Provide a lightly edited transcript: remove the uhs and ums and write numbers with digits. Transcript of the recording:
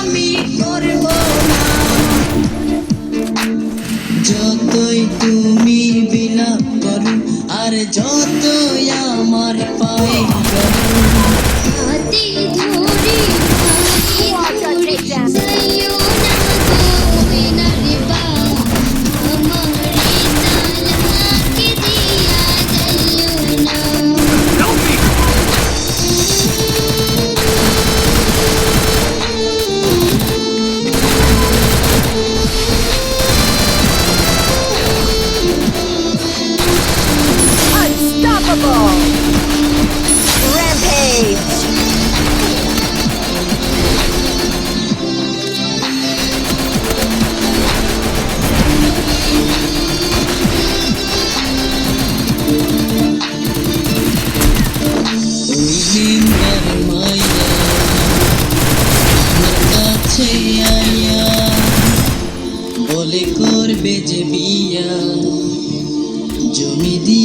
আমি করব না। যতই তুমি বিলাপ করো আর যতই আমার পায়ে করো, হাতে ধরে ধরে যাইও না গো মেনার বা, আমারে তালাক দিয়া যাইও না। Unstoppable! Rampage! ওই নিম্বার মাইয়া আমার কাছে আইয়া বলে করবে যে বিয়া, জমি দিয়ে